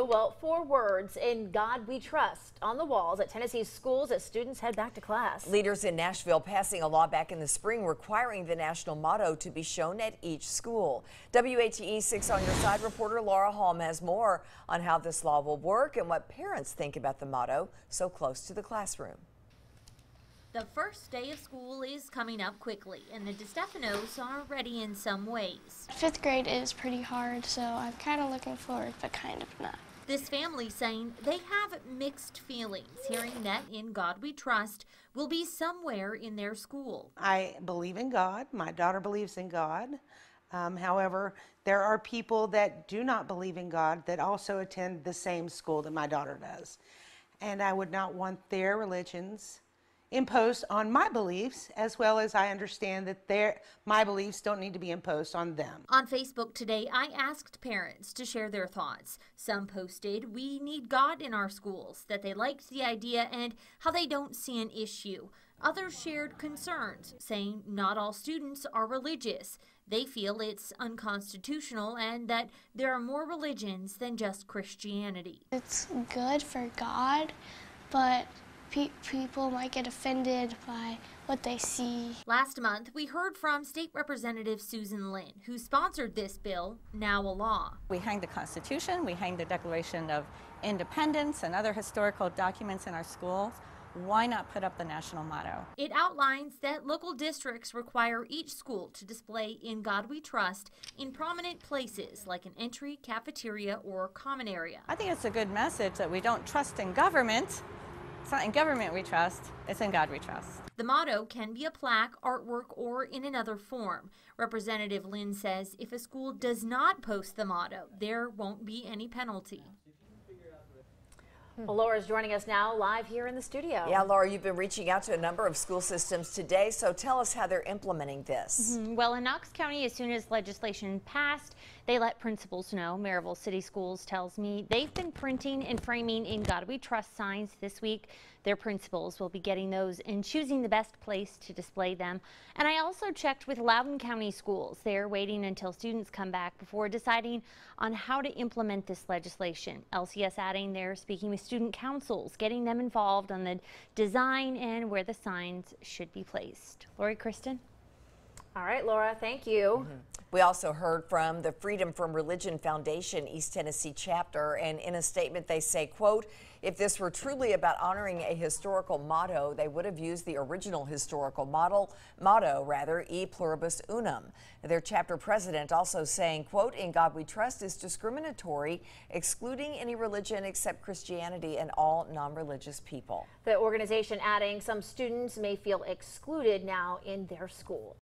Well, 4 words, "In God We Trust," on the walls at Tennessee's schools as students head back to class. Leaders in Nashville passing a law back in the spring requiring the national motto to be shown at each school. WATE 6 on Your Side reporter Laura Holm has more on how this law will work and what parents think about the motto so close to the classroom. The first day of school is coming up quickly, and the DeStefanos are ready in some ways. 5th grade is pretty hard, so I'm kind of looking forward, but kind of not. This family saying they have mixed feelings, hearing that "In God We Trust" will be somewhere in their school. I believe in God. My daughter believes in God. However, there are people that do not believe in God that also attend the same school that my daughter does. And I would not want their religions imposed on my beliefs, as well as I understand that my beliefs don't need to be imposed on them. On Facebook today, I asked parents to share their thoughts. Some posted, "We need God in our schools," that they liked the idea and how they don't see an issue. Others shared concerns, saying not all students are religious. They feel it's unconstitutional and that there are more religions than just Christianity. It's good for God, but people might get offended by what they see. Last month, we heard from State Representative Susan Lynn, who sponsored this bill, now a law. We hang the Constitution, we hang the Declaration of Independence and other historical documents in our schools. Why not put up the national motto? It outlines that local districts require each school to display "In God We Trust" in prominent places like an entry, cafeteria, or common area. I think it's a good message that we don't trust in government. It's not in government we trust, it's in God we trust. The motto can be a plaque, artwork, or in another form. Representative Lynn says if a school does not post the motto, there won't be any penalty. Well, Laura's joining us now live here in the studio. Yeah, Laura, you've been reaching out to a number of school systems today, so tell us how they're implementing this. Well, in Knox County, as soon as legislation passed, they let principals know. Maryville City Schools tells me they've been printing and framing "In God We Trust" signs this week. Their principals will be getting those and choosing the best place to display them. And I also checked with Loudoun County Schools. They're waiting until students come back before deciding on how to implement this legislation. LCS adding they're speaking with student councils, getting them involved on the design and where the signs should be placed. Lori, Kristen? All right, Laura, thank you. We also heard from the Freedom from Religion Foundation East Tennessee chapter, and in a statement they say, quote, "If this were truly about honoring a historical motto, they would have used the original historical motto, E Pluribus Unum." Their chapter president also saying, quote, "In God We Trust" is discriminatory, excluding any religion except Christianity and all non-religious people. The organization adding some students may feel excluded now in their school.